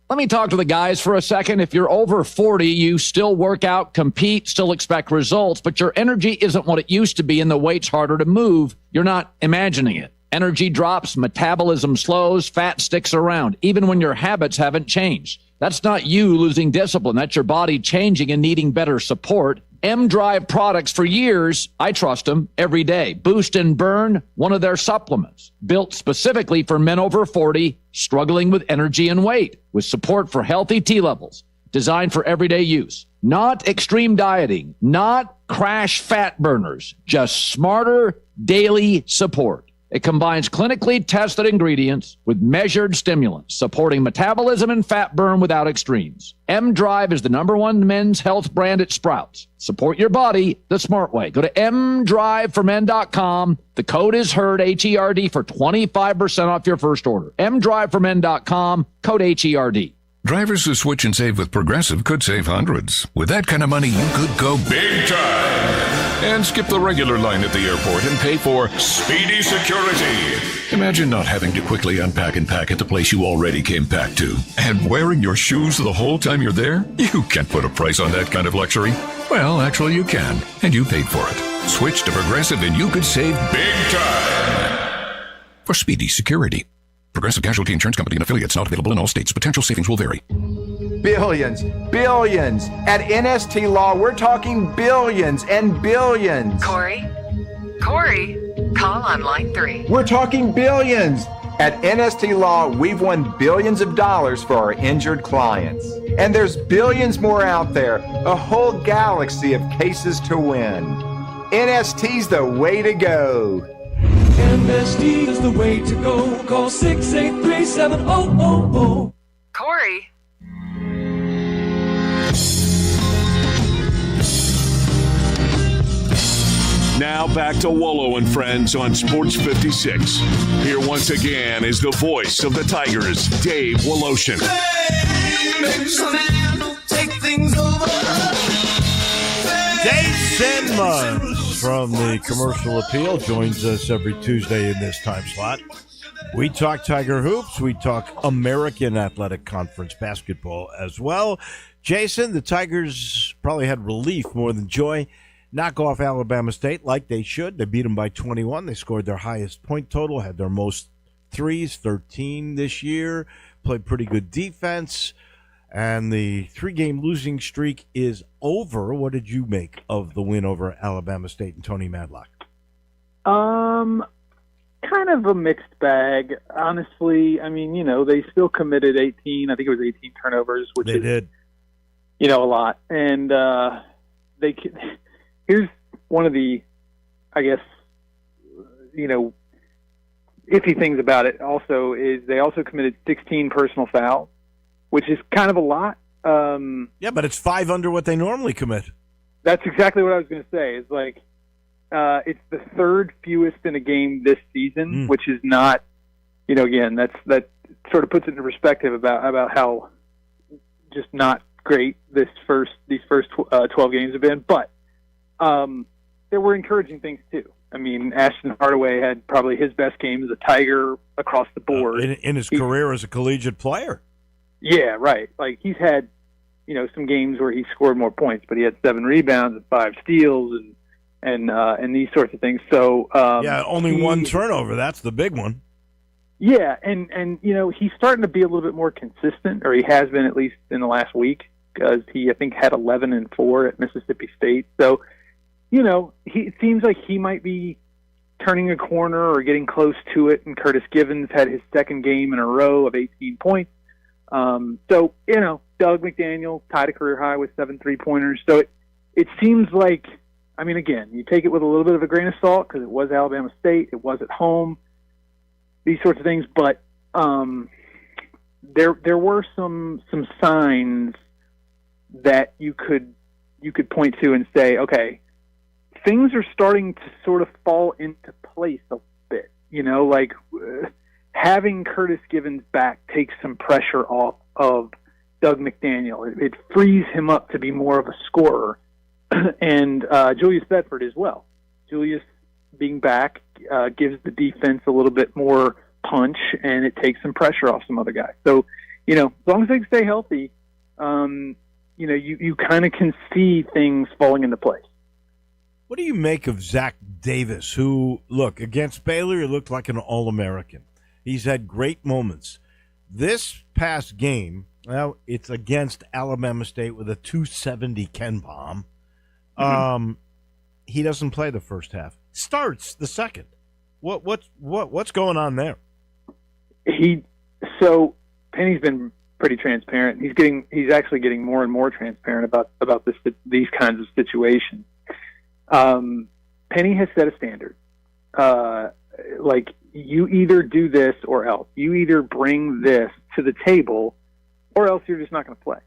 Let me talk to the guys for a second. If you're over 40, you still work out, compete, still expect results, but your energy isn't what it used to be and the weight's harder to move. You're not imagining it. Energy drops, metabolism slows, fat sticks around, even when your habits haven't changed. That's not you losing discipline. That's your body changing and needing better support. M-Drive products for years, I trust them every day. Boost and Burn, one of their supplements, built specifically for men over 40 struggling with energy and weight, with support for healthy T levels, designed for everyday use. Not extreme dieting, not crash fat burners, just smarter daily support. It combines clinically tested ingredients with measured stimulants, supporting metabolism and fat burn without extremes. M-Drive is the #1 men's health brand at Sprouts. Support your body the smart way. Go to mdriveformen.com. The code is HERD, H-E-R-D, for 25% off your first order. mdriveformen.com, code H-E-R-D. Drivers who switch and save with Progressive could save hundreds. With that kind of money, you could go big time and skip the regular line at the airport and pay for speedy security. Imagine not having to quickly unpack and pack at the place you already came packed to. And wearing your shoes the whole time you're there? You can't put a price on that kind of luxury. Well, actually, you can, and you paid for it. Switch to Progressive and you could save big time. For speedy security. Progressive Casualty Insurance Company and affiliates, not available in all states. Potential savings will vary. Billions. At NST Law, we're talking billions and billions. Corey, call on line 3. We're talking billions. At NST Law, we've won billions of dollars for our injured clients. And there's billions more out there, a whole galaxy of cases to win. NST's the way to go. MSD is the way to go. Call 683-7000. Corey. Now back to Wolo and Friends on Sports 56. Here once again is the voice of the Tigers, Dave Woloshin. Dave Simmons from the Commercial Appeal joins us every Tuesday in this time slot. We talk Tiger hoops. We talk American Athletic Conference basketball as well. Jason, the Tigers probably had relief more than joy. Knock off Alabama State like they should. They beat them by 21. They scored their highest point total, had their most threes, 13 this year, played pretty good defense, and the 3-game losing streak is over. What did you make of the win over Alabama State and Tony Madlock? Kind of a mixed bag, honestly. I mean, they still committed 18. I think it was 18 turnovers, which they did. A lot. And here's one of the, I guess, iffy things about it also is they also committed 16 personal fouls, which is kind of a lot. Yeah, but it's 5 under what they normally commit. That's exactly what I was going to say. It's like it's the third fewest in a game this season, which is not, again, that sort of puts it into perspective about how just not great these first 12 games have been. But there were encouraging things too. I mean, Ashton Hardaway had probably his best game as a Tiger across the board in his career as a collegiate player. Yeah, right. Like he's had, some games where he scored more points, but he had 7 rebounds and 5 steals and these sorts of things. So only 1 turnover. That's the big one. Yeah, and he's starting to be a little bit more consistent, or he has been at least in the last week, because he I think had 11 and 4 at Mississippi State. So it seems like he might be turning a corner or getting close to it. And Curtis Givens had his second game in a row of 18 points. Doug McDaniel tied a career high with 7 3-pointers. So it seems like, I mean, again, you take it with a little bit of a grain of salt because it was Alabama State, it was at home, these sorts of things. But there were some signs that you could point to and say, okay, things are starting to sort of fall into place a bit. Having Curtis Givens back takes some pressure off of Doug McDaniel. It frees him up to be more of a scorer, and Julius Bedford as well. Julius being back gives the defense a little bit more punch, and it takes some pressure off some other guys. So, as long as they stay healthy, you kind of can see things falling into place. What do you make of Zach Davis, who, look, against Baylor, he looked like an All-American. He's had great moments. This past game, well, it's against Alabama State with a 270 Ken Palm. He doesn't play the first half. Starts the second. What's going on there? Penny's been pretty transparent. He's actually getting more and more transparent about these kinds of situations. Penny has set a standard. You either do this or else. You either bring this to the table or else you're just not going to play.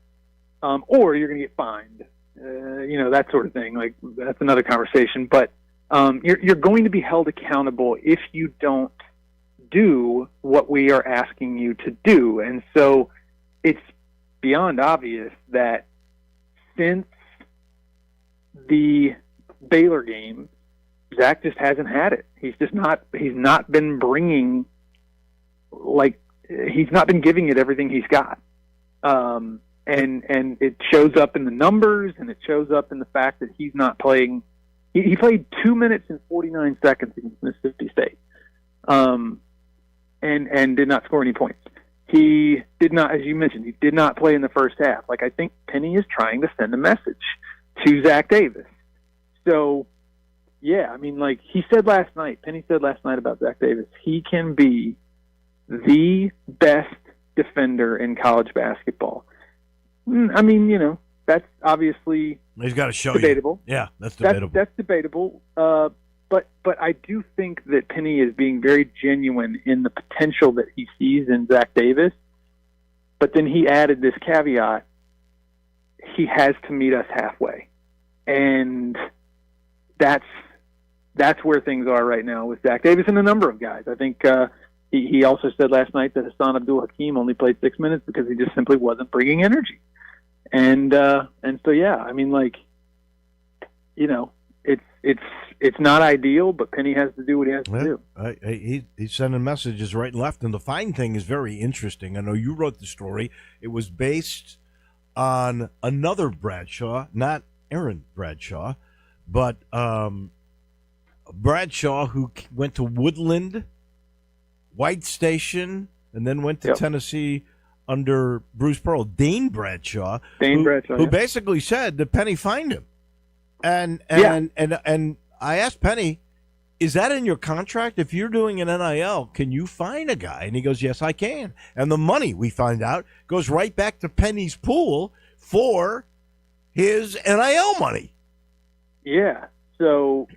Or you're going to get fined. That sort of thing. Like, that's another conversation. But you're going to be held accountable if you don't do what we are asking you to do. And so it's beyond obvious that since the Baylor game, Zach just hasn't had it. He's not been he's not been giving it everything he's got. and it shows up in the numbers, and it shows up in the fact that he's not playing. He played 2 minutes and 49 seconds against Mississippi State, and did not score any points. He did not, as you mentioned, he did not play in the first half. Like, I think Penny is trying to send a message to Zach Davis. So, yeah, I mean, like he said last night, Penny said last night about Zach Davis, he can be the best defender in college basketball. I mean, you know, that's obviously he's got to show debatable. You. Yeah, that's debatable. That's debatable. But I do think that Penny is being very genuine in the potential that he sees in Zach Davis. But then he added this caveat: he has to meet us halfway, and that's where things are right now with Zach Davis and a number of guys. I think he also said last night that Hassan Abdul Hakim only played 6 minutes because he just simply wasn't bringing energy. And so yeah, I mean, like, you know, it's not ideal, but Penny has to do what he has to do. He's sending messages right and left, and the fine thing is very interesting. I know you wrote the story. It was based on another Bradshaw, not Aaron Bradshaw, but Bradshaw, who went to Woodland, White Station, and then went to Tennessee under Bruce Pearl. Dane Bradshaw, who basically said that Penny fined him. And I asked Penny, is that in your contract? If you're doing an NIL, can you fine a guy? And he goes, yes, I can. And the money, we find out, goes right back to Penny's pool for his NIL money. Yeah. So,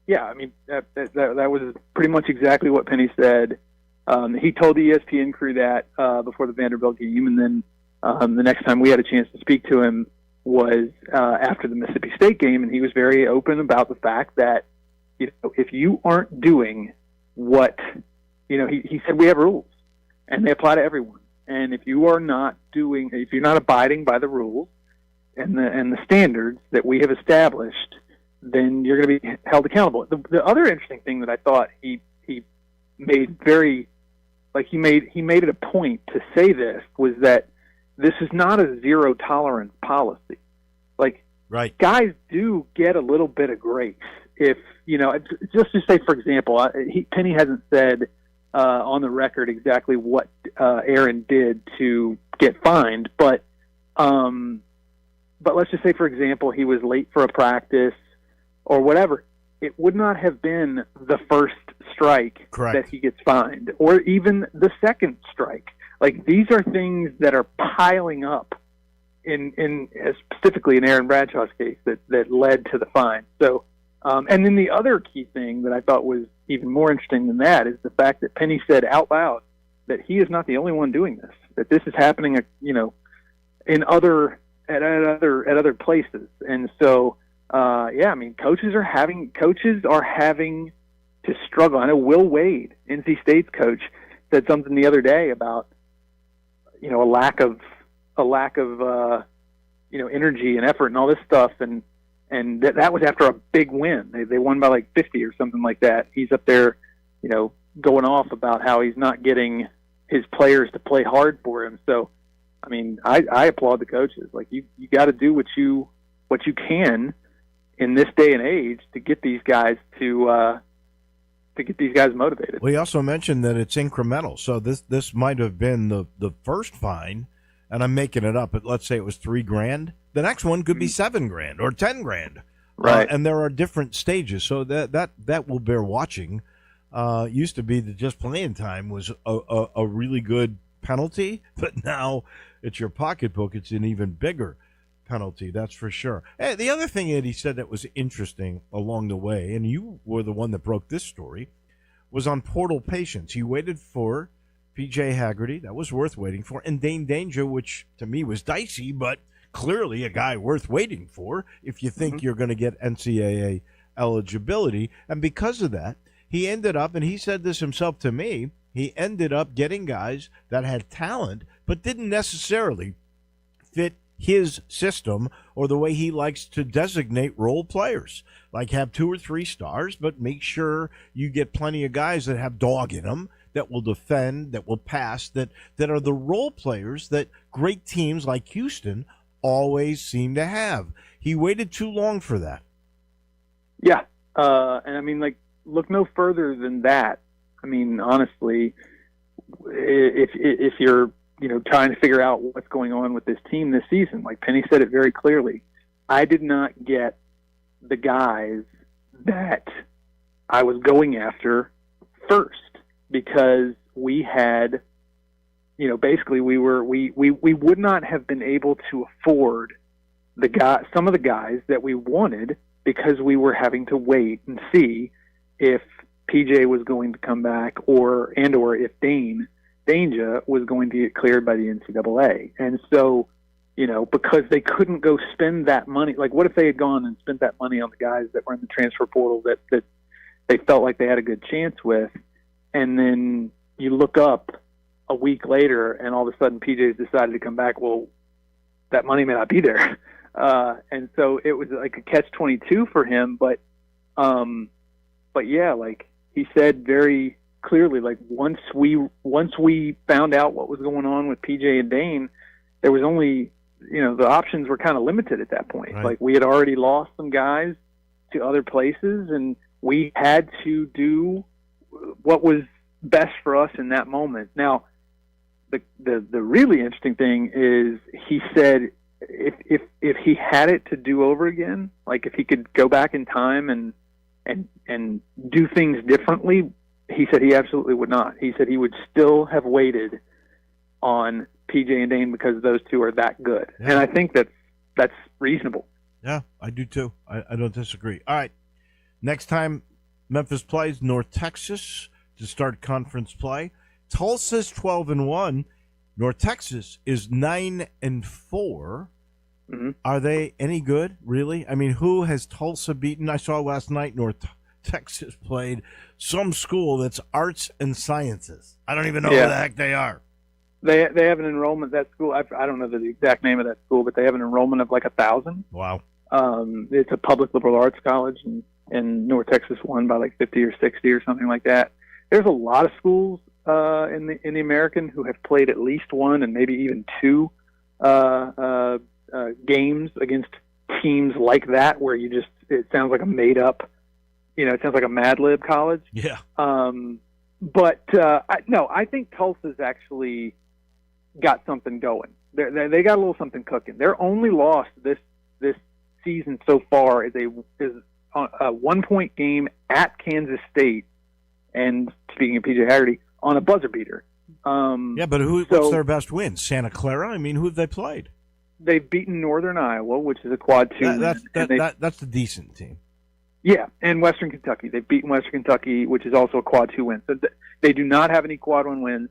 yeah, I mean, that was pretty much exactly what Penny said. He told the ESPN crew that before the Vanderbilt game, and then the next time we had a chance to speak to him was after the Mississippi State game, and he was very open about the fact that, you know, if you aren't doing what, you know, he said we have rules, and they apply to everyone. And if you are not doing, if you're not abiding by the rules and the standards that we have established, then you're going to be held accountable. The other interesting thing that I thought he made very, like he made it a point to say this, was that this is not a zero tolerance policy. Like, right, guys do get a little bit of grace. If, you know, just to say, for example, Penny hasn't said on the record exactly what Aaron did to get fined, but let's just say, for example, he was late for a practice or whatever. It would not have been the first strike that he gets fined, or even the second strike. Like, these are things that are piling up in specifically in Aaron Bradshaw's case that led to the fine. So, and then the other key thing that I thought was even more interesting than that is the fact that Penny said out loud that he is not the only one doing this, that this is happening, you know, in other places. And so, yeah, I mean, coaches are having to struggle. I know Will Wade, NC State's coach, said something the other day about, you know, a lack of you know, energy and effort and all this stuff, and that was after a big win. They won by like 50 or something like that. He's up there, you know, going off about how he's not getting his players to play hard for him. So, I mean, I applaud the coaches. Like, you got to do what you can in this day and age to get these guys motivated. We also mentioned that it's incremental. So this might have been the first fine, and I'm making it up, but let's say it was $3,000. The next one could be $7,000 or $10,000. Right. And there are different stages. So that will bear watching. Used to be that just playing time was a really good penalty, but now it's your pocketbook. It's an even bigger penalty, that's for sure. Hey, the other thing that he said that was interesting along the way, and you were the one that broke this story, was on portal patience. He waited for P.J. Haggerty, that was worth waiting for, and Dane Danger, which to me was dicey, but clearly a guy worth waiting for if you think you're going to get NCAA eligibility. And because of that, he ended up, and he said this himself to me, he ended up getting guys that had talent but didn't necessarily fit his system or the way he likes to designate role players. Like, have 2 or 3 stars, but make sure you get plenty of guys that have dog in them that will defend, that will pass, that are the role players that great teams like Houston always seem to have. He waited too long for that. Yeah. And I mean, like, look no further than that. I mean, honestly, if you're, trying to figure out what's going on with this team this season, like Penny said it very clearly, I did not get the guys that I was going after first, because we had, basically we would not have been able to afford some of the guys that we wanted, because we were having to wait and see if PJ was going to come back or if Danger was going to get cleared by the NCAA. And so, because they couldn't go spend that money, like what if they had gone and spent that money on the guys that were in the transfer portal that they felt like they had a good chance with, and then you look up a week later and all of a sudden PJ's decided to come back, well, that money may not be there. And so it was like a catch-22 for him, but yeah, like he said very clearly, like once we found out what was going on with PJ and Dane, there was only, the options were kind of limited at that point. Right. Like we had already lost some guys to other places, and we had to do what was best for us in that moment. Now, the really interesting thing is he said if he had it to do over again, like if he could go back in time and do things differently, he said he absolutely would not. He said he would still have waited on PJ and Dane because those two are that good. Yeah. And I think that's reasonable. Yeah, I do too. I don't disagree. All right. Next time Memphis plays North Texas to start conference play. Tulsa's 12-1. North Texas is 9-4. Mm-hmm. Are they any good, really? I mean, who has Tulsa beaten? I saw last night North Texas played some school that's arts and sciences. I don't even know who the heck they are. They have an enrollment, that school, I don't know the exact name of that school, but they have an enrollment of like 1,000. Wow. It's a public liberal arts college, and North Texas won by like 50 or 60 or something like that. There's a lot of schools in the American who have played at least one and maybe even two games against teams like that, where it sounds like a made up, it sounds like a Mad Lib college. Yeah. But I think Tulsa's actually got something going. They got a little something cooking. Their only loss this season so far is a 1-point game at Kansas State, and speaking of PJ Haggerty, on a buzzer beater. Yeah, but what's their best win? Santa Clara? I mean, who have they played? They've beaten Northern Iowa, which is a quad 2. That's the decent team. Yeah, and Western Kentucky. They've beaten Western Kentucky, which is also a quad 2 win. So they do not have any quad 1 wins.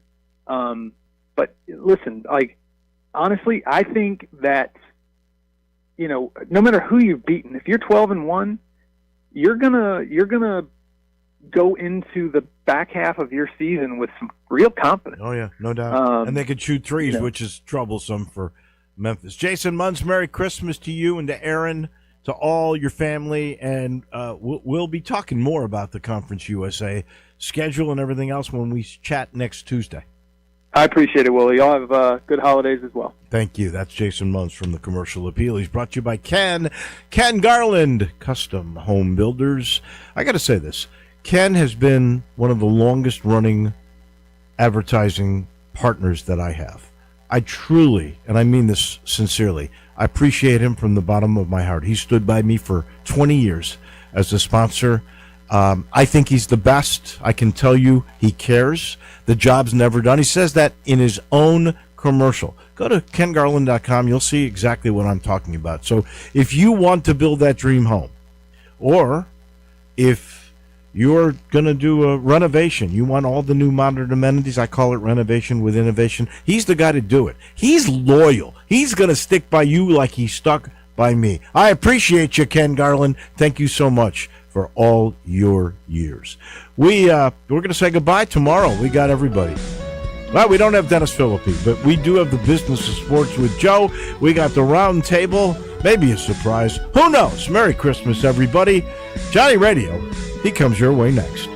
But listen, like, honestly, I think that, no matter who you've beaten, if you're 12-1, you're gonna go into the back half of your season with some real confidence. Oh yeah, no doubt. And they could shoot threes, which is troublesome for Memphis. Jason Munz, Merry Christmas to you and to Aaron, to all your family, and we'll be talking more about the Conference USA schedule and everything else when we chat next Tuesday. I appreciate it, Willie. Y'all have good holidays as well. Thank you. That's Jason Munz from the Commercial Appeal. He's brought to you by Ken Garland, Custom Home Builders. I got to say this. Ken has been one of the longest-running advertising partners that I have. I truly, and I mean this sincerely, I appreciate him from the bottom of my heart. He stood by me for 20 years as a sponsor. I think he's the best. I can tell you he cares. The job's never done. He says that in his own commercial. Go to kengarland.com. You'll see exactly what I'm talking about. So if you want to build that dream home, or if you're going to do a renovation, you want all the new modern amenities, I call it renovation with innovation, he's the guy to do it. He's loyal. He's going to stick by you like he stuck by me. I appreciate you, Ken Garland. Thank you so much for all your years. We're going to say goodbye tomorrow. We got everybody. Well, we don't have Dennis Philippi, but we do have the Business of Sports with Joe. We got the round table, maybe a surprise. Who knows? Merry Christmas, everybody. Johnny Radio, he comes your way next.